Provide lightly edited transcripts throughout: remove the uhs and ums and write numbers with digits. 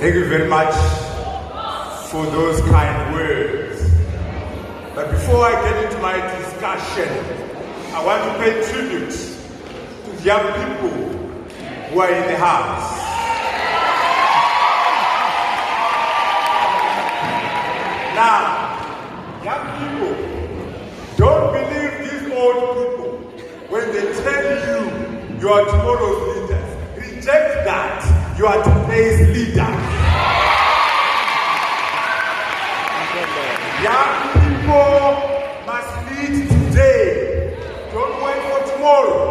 Thank you very much for those kind words. But before I get into my discussion, I want to pay tribute to the young people who are in the house. Now, young people, don't believe these old people when they tell you you are tomorrow's leaders. Reject that. You are today's leader. Young people must lead today. Don't wait for tomorrow.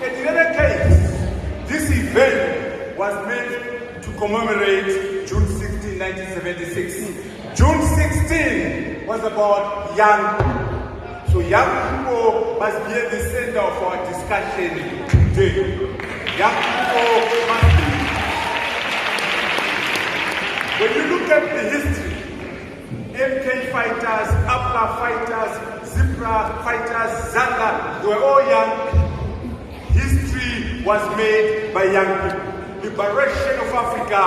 And in any case, this event was meant to commemorate June 16, 1976. June 16 was about young people. So young people must be at the center of our discussion today. Young people must be. When you look at the history, MK fighters, Apla fighters, Zebra fighters, Zanga, they were all young people. History was made by young people. Liberation of Africa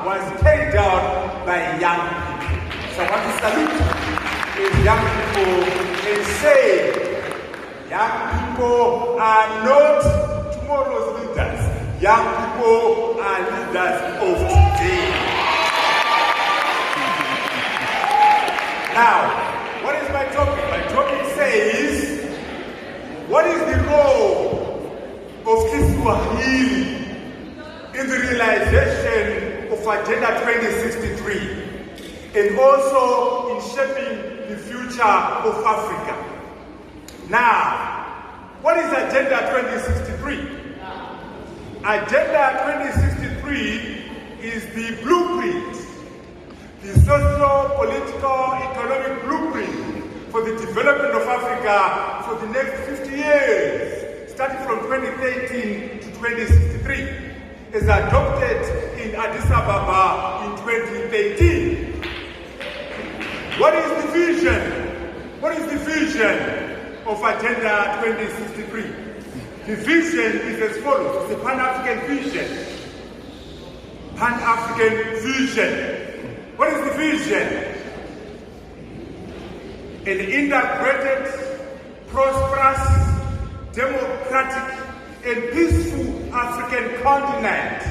was carried out by young people. So I want to salute these young people and say, young people are not tomorrow's leaders. Young people are leaders of today. Now, what is my topic? My topic says, what is the role of KiSwahili in the realization of Agenda 2063 and also in shaping the future of Africa? Now, what is Agenda 2063? Agenda 2063 is the blueprint, the social, political, economic blueprint for the development of Africa for the next 50 years, starting from 2013 to 2063, as adopted in Addis Ababa in 2013. What is the vision? What is the vision of Agenda 2063? The vision is as follows. It's a Pan-African vision. Pan-African vision. What is the vision? An integrated, prosperous, democratic, and peaceful African continent,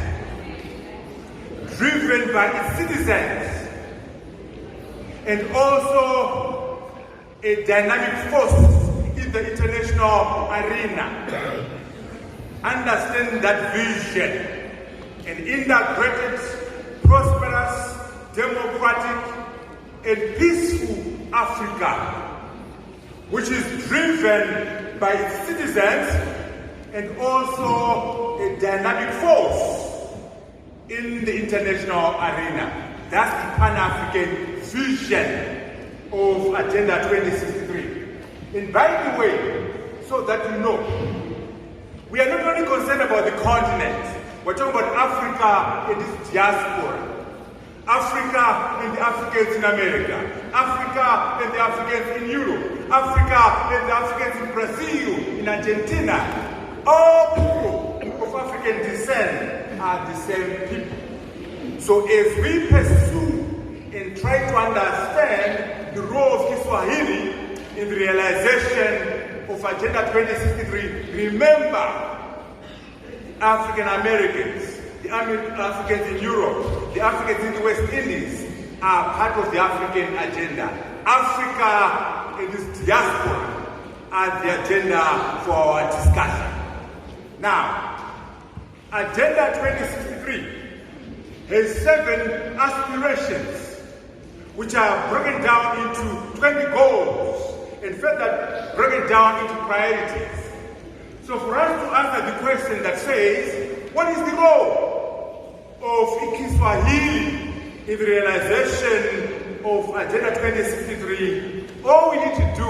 driven by its citizens, and also a dynamic force in the international arena. Understand that vision. An integrated, prosperous, democratic, and peaceful Africa, which is driven by its citizens and also a dynamic force in the international arena. That's the Pan-African vision of Agenda 2063. And by the way, so that you know, we are not only concerned about the continent, we're talking about Africa and its diaspora. Africa and the Africans in America, Africa and the Africans in Europe, Africa and the Africans in Brazil, in Argentina. All people of African descent are the same people. So as we pursue and try to understand the role of KiSwahili in the realization of Agenda 2063, remember African Americans, the Africans in Europe, the Africans in the West Indies are part of the African agenda. Africa and its diaspora are the agenda for our discussion. Now, Agenda 2063 has 7 aspirations, which are broken down into 20 goals and further broken down into priorities. So for us to answer the question that says, what is the role of KiSwahili in the realization of Agenda 2063, all we need to do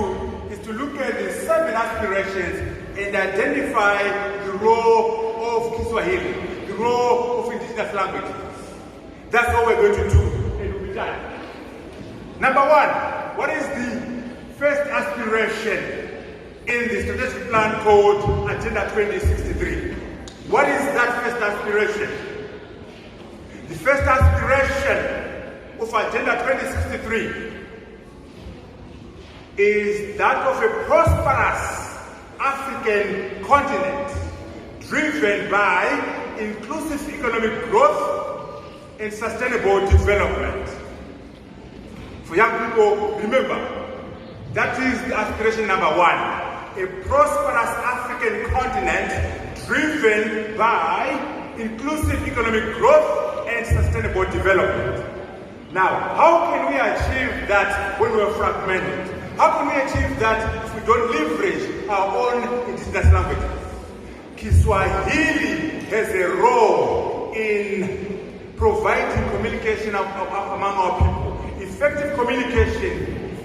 is to look at the 7 aspirations and identify the role of KiSwahili, the role of indigenous languages. That's all we're going to do, and we'll be done. Number 1, what is the first aspiration in the strategic plan called Agenda 2063? What is that first aspiration? The first aspiration of Agenda 2063 is that of a prosperous African continent driven by inclusive economic growth and sustainable development. For young people, remember, that is the aspiration number one, a prosperous African continent driven by inclusive economic growth and sustainable development. Now, how can we achieve that when we are fragmented? How can we achieve that if we don't leverage our own indigenous languages? KiSwahili has a role in providing communication among our people. Effective communication,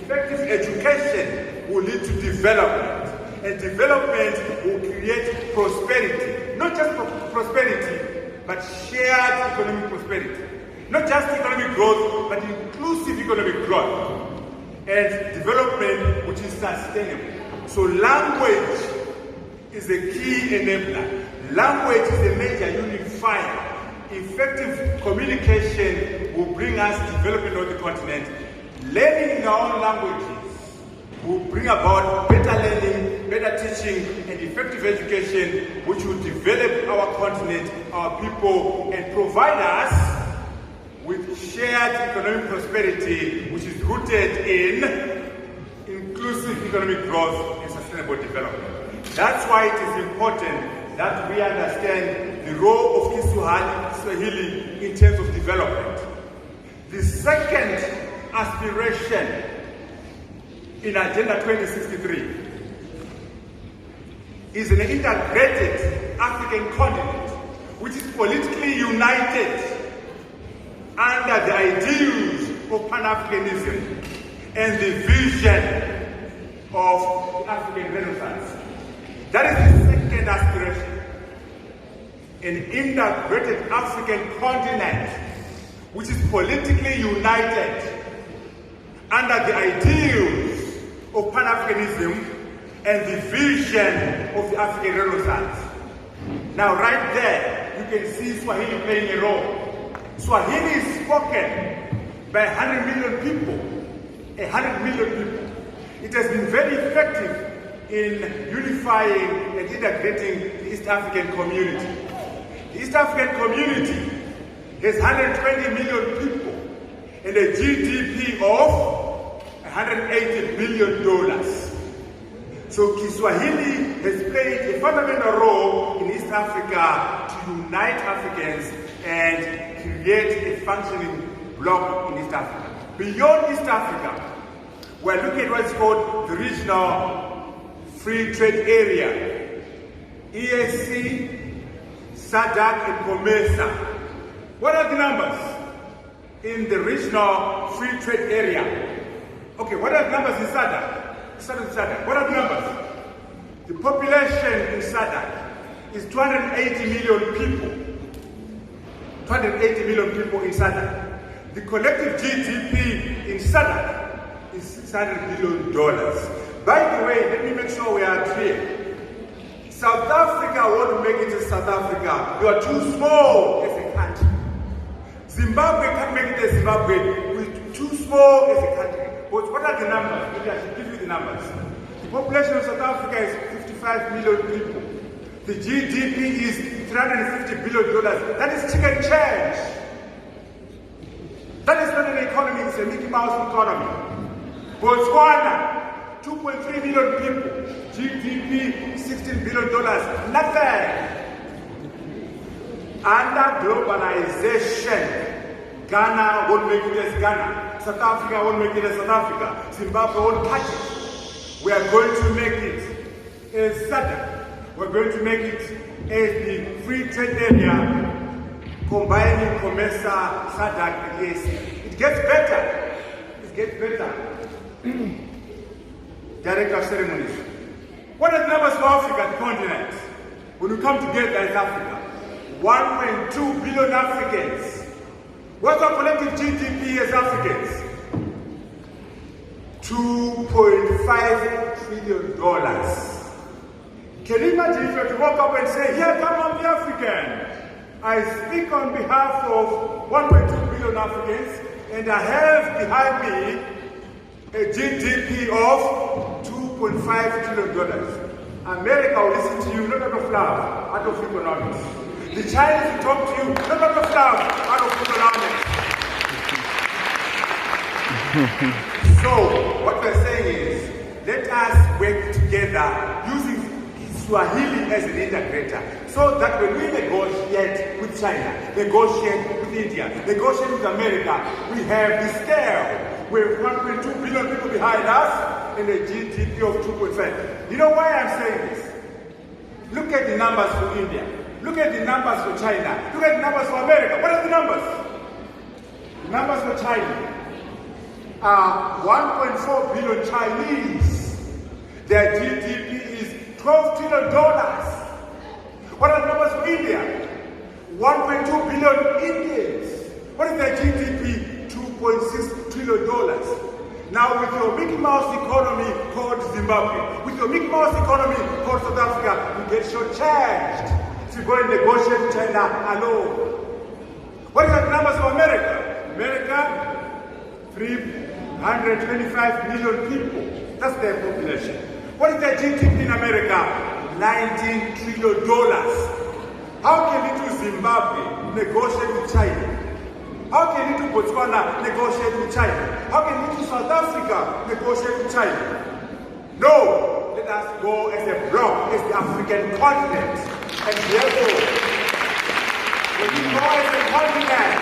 effective education will lead to development. And development will create prosperity. Not just prosperity, but shared economic prosperity. Not just economic growth, but inclusive economic growth. And development which is sustainable. So language is a key enabler. Language is a major unifier. Effective communication will bring us development of the continent. Learning in our own languages will bring about better learning, better teaching, and effective education, which will develop our continent, our people, and provide us with shared economic prosperity, which is rooted in inclusive economic growth and sustainable development. That's why it is important that we understand the role of KiSwahili in terms of development. The second aspiration in Agenda 2063 is an integrated African continent which is politically united under the ideals of Pan-Africanism and the vision of the African Renaissance. That is the second aspiration. An integrated African continent which is politically united under the ideals of Pan-Africanism and the vision of the African Renaissance. Now right there, you can see Swahili playing a role. Swahili is spoken by 100 million people. 100 million people. It has been very effective in unifying and integrating the East African community. The East African community has 120 million people and a GDP of $180 billion. So KiSwahili has played a fundamental role in East Africa to unite Africans and create a functioning bloc in East Africa. Beyond East Africa, we're looking at what's called the Regional Free Trade Area, EAC, SADC, and COMESA. What are the numbers in the Regional Free Trade Area? Okay, what are the numbers in SADC? SADC. What are the numbers? The population in SADC is 280 million people. 280 million people in SADC. The collective GDP in SADC is $600 billion. By the way, let me make sure we are clear. South Africa won't make it as South Africa. You are too small as a country. Zimbabwe can't make it as Zimbabwe. We're too small as a country. But what are the numbers? Maybe I should give you the numbers. The population of South Africa is 55 million people. The GDP is $350 billion. That is chicken change. That is not an economy, it's a Mickey Mouse economy. Botswana, 2.3 million people. GDP, $16 billion. Nothing. Under globalization, Ghana won't make it as Ghana. South Africa won't make it as South Africa. Zimbabwe won't touch it. We are going to make it as SADC. We're going to make it as the free trade area combining COMESA, SADC, and EAC. It gets better. It gets better. Director of Ceremonies. What are the numbers for Africa, the continent? When we come together as Africa, 1.2 billion Africans. What's our collective GDP as Africans? $2.5 trillion. Can you imagine if you were to walk up and say, here come the African? I speak on behalf of 1.2 billion Africans, and I have behind me a GDP of $2.5 trillion. America will listen to you, not out of love, out of economics. The Chinese will talk to you, not out of love, out of economics. So, what we're saying is, let us work together using KiSwahili as an integrator, so that when we negotiate with China, negotiate with India, negotiate with America, we have the scale. We have 1.2 billion people behind us and a GDP of 2.5. You know why I'm saying this? Look at the numbers for India. Look at the numbers for China. Look at the numbers for America. What are the numbers? The numbers for China are 1.4 billion Chinese. Their GDP is $12 trillion. What are the numbers for India? 1.2 billion Indians. What is their GDP? $2.6 trillion. Now with your Mickey Mouse economy called Zimbabwe, with your Mickey Mouse economy called South Africa, you get short-changed to go and negotiate with China alone. What are the numbers of America? America, 325 million people. That's their population. What is their GDP in America? $19 trillion. How can little Zimbabwe negotiate with China? How can little Botswana negotiate with China? How can little South Africa negotiate with China? No, let us go as a bloc, as the African continent. And therefore, when we go as a continent,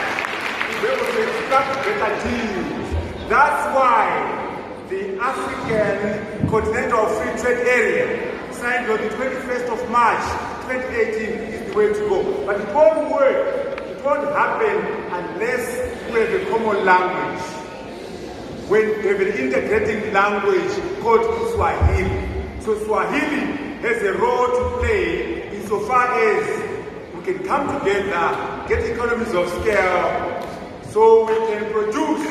we will extract better deals. That's why the African Continental Free Trade Area, signed on the 21st of March 2018, is the way to go. But it won't work. It won't happen unless we have a common language. When we have an integrating language called Swahili. So Swahili has a role to play insofar as we can come together, get economies of scale, so we can produce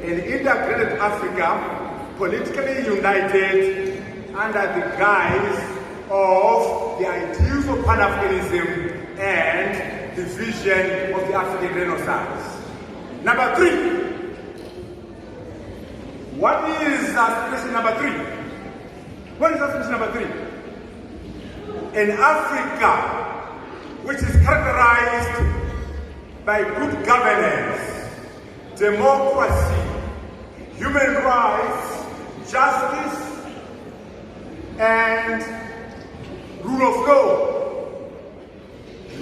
an integrated Africa, politically united under the guise of the ideals of Pan-Africanism and the vision of the African Renaissance. Number 3. What is aspiration number 3? What is aspiration number 3? An Africa which is characterized by good governance, democracy, human rights, justice, and rule of law.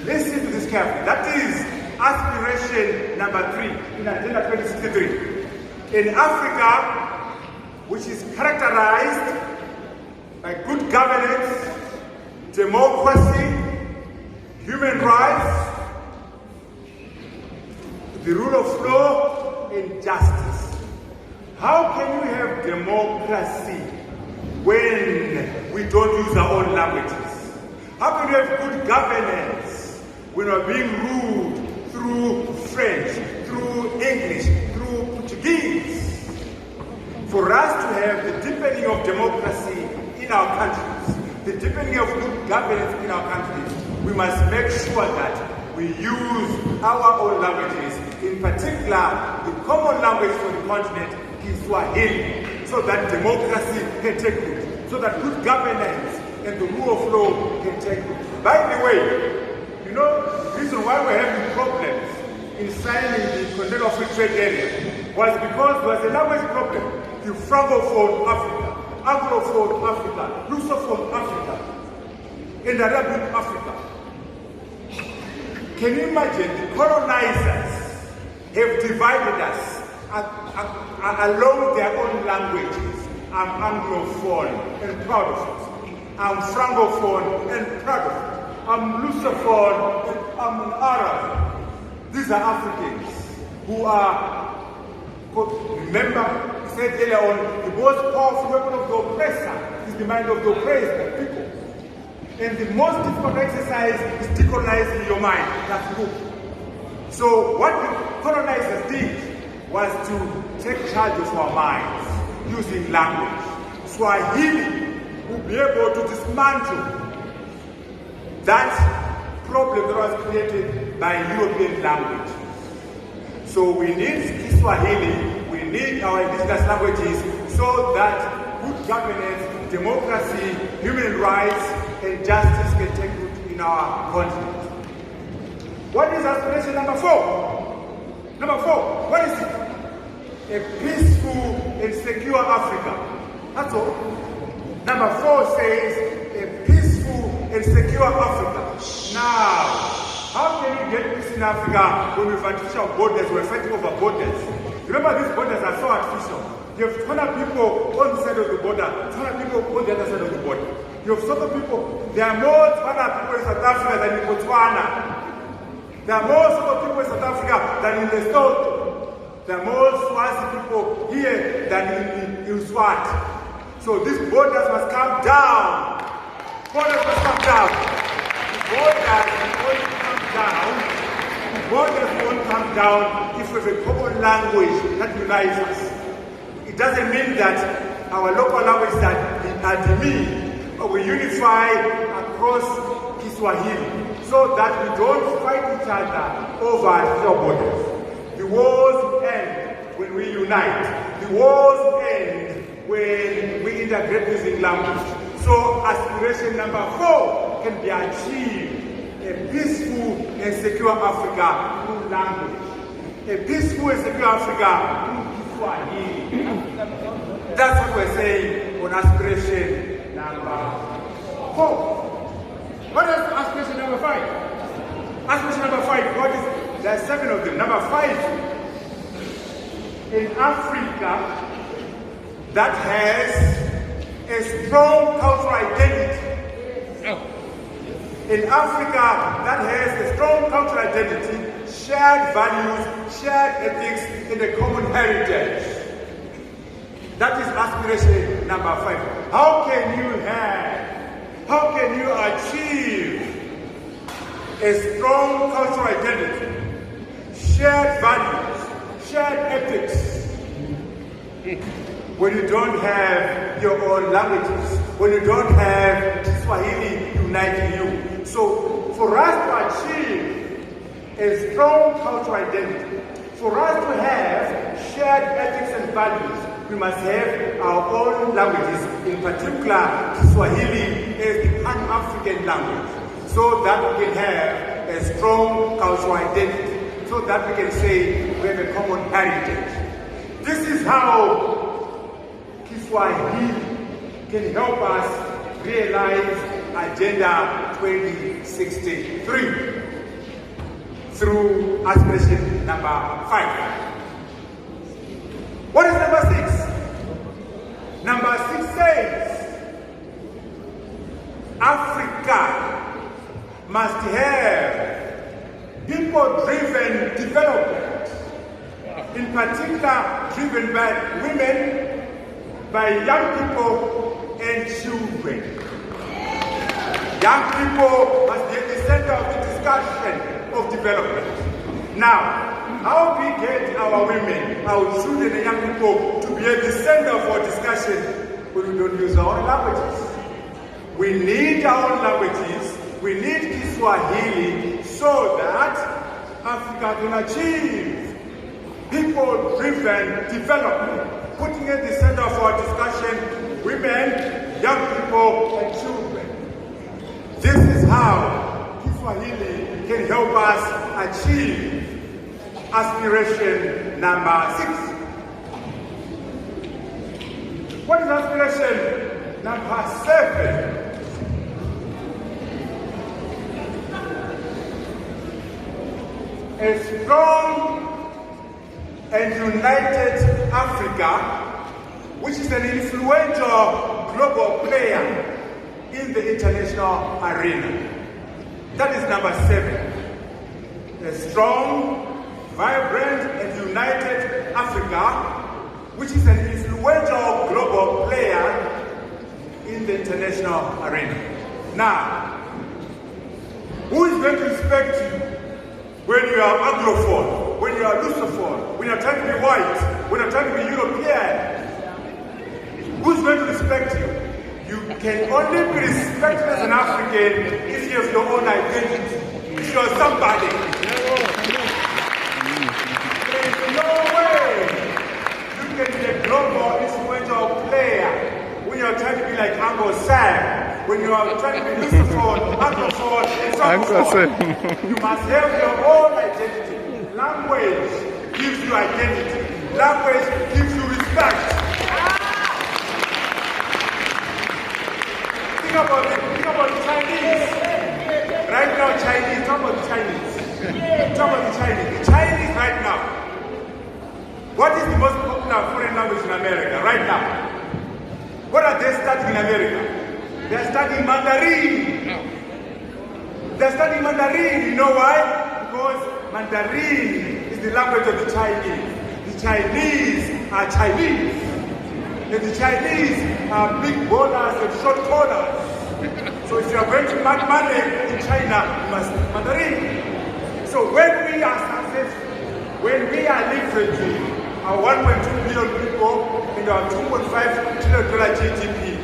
Listen to this carefully. That is aspiration number 3 in Agenda 2063. In Africa, which is characterized by good governance, democracy, human rights, the rule of law, and justice. How can we have democracy when we don't use our own languages? How can we have good governance when we're being ruled through French, through English, through Portuguese? For us to have the deepening of democracy in our countries, the deepening of good governance in our countries, we must make sure that we use our own languages, in particular the common language for the continent, KiSwahili, so that democracy can take root, so that good governance and the rule of law can take root. By the way, you know, the reason why we're having problems in signing the Continental Free Trade Area was because there was a language problem. The Francophone Africa, Anglophone Africa, Lusophone Africa, and Arabic Africa. Can you imagine the colonizers have divided us along their own languages? I'm Anglophone and proud of it. I'm Francophone and proud of it. I'm Lusophone and I'm an Arab. These are Africans who are, remember, I said earlier on, the most powerful weapon of the oppressor is the mind of the oppressed people. And the most difficult exercise is decolonizing your mind. That's good. So what the colonizers did was to take charge of our minds using language. Swahili will be able to dismantle that problem that was created by European language. So we need KiSwahili, we need our indigenous languages so that good governance, democracy, human rights, and justice can take root in our continent. What is aspiration number 4? Number 4, what is it? A peaceful and secure Africa. That's all. Number 4 says a peaceful and secure Africa. Now, how can you get peace in Africa when we have artificial borders, we're fighting over borders? Remember, these borders are so artificial. You have 200 people on the side of the border, 200 people on the other side of the border. You have South people, there are more 200 people in South Africa than in Botswana. There are more South people in South Africa than in Lesotho. There are more Swazi people here than in Swat. So these borders must come down. Borders must come down. Borders won't come down if we have a common language that unites us. It doesn't mean that our local languages are demeaned, but we unify across KiSwahili so that we don't fight each other over our borders. The wars end when we unite. The wars end when we integrate using language. So aspiration number 4 can be achieved. A peaceful and secure Africa through language. A peaceful and secure Africa through KiSwahili. That's what we're saying on aspiration number 4. What is aspiration number 5? Aspiration number 5, what is, there are 7 of them. Number 5, in Africa that has a strong cultural identity. In Africa that has a strong cultural identity, shared values, shared ethics, and a common heritage. That is aspiration number 5. How can you achieve a strong cultural identity, shared values, shared ethics, when you don't have your own languages, when you don't have Swahili uniting you? So for us to achieve a strong cultural identity, for us to have shared ethics and values, we must have our own languages, in particular Swahili as the Pan-African language, so that we can have a strong cultural identity, so that we can say we have a common heritage. This is how KiSwahili can help us realize Agenda 2063 through aspiration number 5. What is number 6? Number 6 says Africa must have people-driven development, in particular driven by women, by young people and children. Young people must be at the center of the discussion of development. Now, how we get our women, our children and young people to be at the center of our discussion when we don't use our own languages? We need our own languages, we need KiSwahili so that Africa can achieve people-driven development, putting at the center of our discussion women, young people and children. This is how KiSwahili can help us achieve aspiration number 6. What is aspiration number 7? A strong and united Africa, which is an influential global player in the international arena. That is number 7. A strong, vibrant, and united Africa, which is an influential global player in the international arena. Now, who is going to respect you when you are Anglophone, when you are Lusophone, when you are trying to be white, when you are trying to be European? Who's going to respect you? You can only be respected as an African if you have your own identity. if you're somebody. There's no way you can be a global influential player when you're trying to be like Uncle Sam, when you are trying to be Lucifer, Uncle Ford, and so forth. You must have your own identity. Language gives you identity. Language gives you respect. Think about the Chinese. Right now, Chinese. Talk about the Chinese. Talk about the Chinese. The Chinese right now. What is the most popular foreign language in America right now? What are they studying in America? They are studying Mandarin. They are studying Mandarin. You know why? Because Mandarin is the language of the Chinese. The Chinese are Chinese. And the Chinese are big borders and short corners. So if you are going to make money in China, you must speak Mandarin. So when we are successful, when we are leveraging our 1.2 billion people and our $2.5 trillion GDP,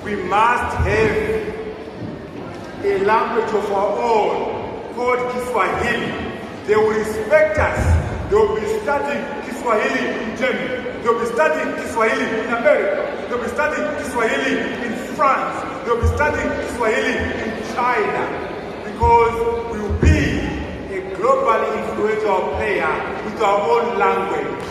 we must have a language of our own called KiSwahili. They will respect us. They will be studying KiSwahili in Germany. They will be studying KiSwahili in America. They will be studying KiSwahili in France. They will be studying KiSwahili in China. Because we will be a globally influential player with our own language.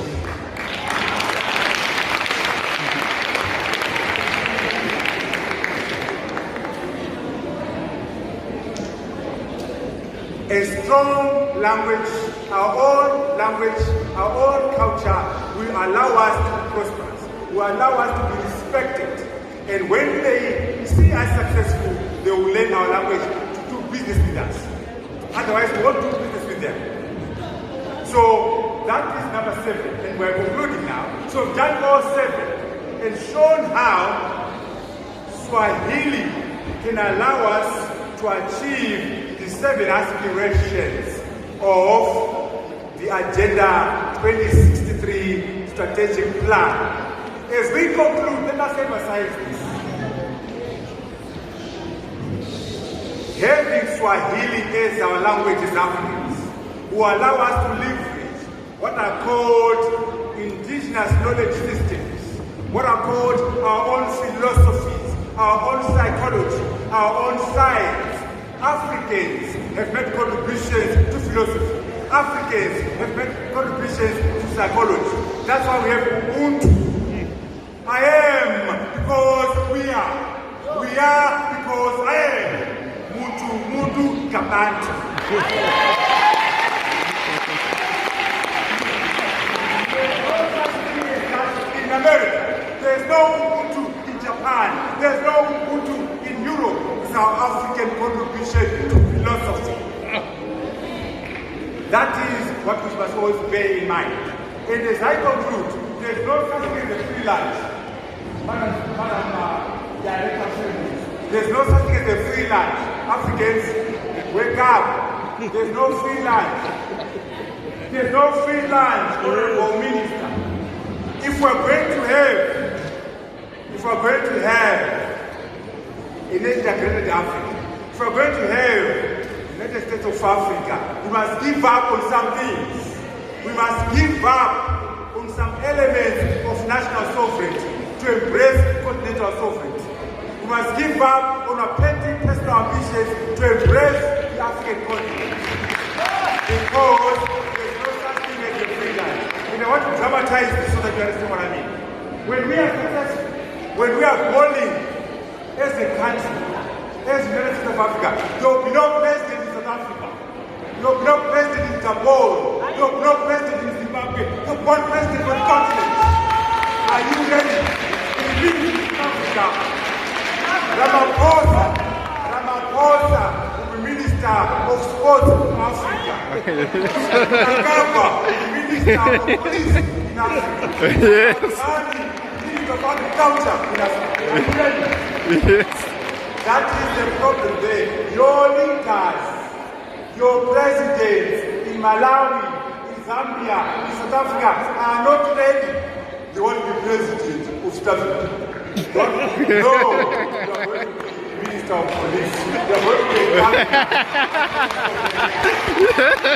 A strong language, our own culture will allow us to be prosperous, will allow us to be respected. And when they see us successful, they will learn our language to do business with us. Otherwise, we won't do business with them. So that is number 7, and we're concluding now. So we've done all 7 and shown how Swahili can allow us to achieve the 7 aspirations of the Agenda 2063 strategic plan. As we conclude, let us emphasize this. Having Swahili as our language as Africans will allow us to leverage what are called indigenous knowledge systems, what are called our own philosophies, our own psychology, our own science. Africans have made contributions to philosophy. Africans have made contributions to psychology. That's why we have Ubuntu. I am because we are. We are because I am. Muntu Kabantu. In America, there's no Ubuntu in Japan. There's no Ubuntu in Europe. It's our African contribution to philosophy. That is what we must always bear in mind. And as I conclude, there's no such thing as a free lunch. There's no such thing as a free lunch. Africans, wake up. There's no free lunch. There's no free lunch, Honorable Minister. If we're going to have an integrated Africa, if we're going to have the United States of Africa, we must give up on some things. We must give up on some elements of national sovereignty to embrace continental sovereignty. We must give up on our petty personal ambitions to embrace the African continent. Because there's no such thing as a free land. And I want to dramatize this so that you understand what I mean. When we are successful, when we are bowling as a country, as the United States of Africa, there will be no president in South Africa. There will be no president in Gabon. There will be no president in Zimbabwe. There will be one president for the continent. Are you ready? In Africa, Ramaphosa will be Minister of Sports in Africa. Kagaba will be Minister of Police in Africa. Yes. Minister of Agriculture in Africa. Are you ready? Yes. That is the problem there. Your leaders, your presidents in Malawi, in Zambia, in South Africa are not ready. They want to be president of South Africa. No, you are going to be Minister of Police. You are going to be one.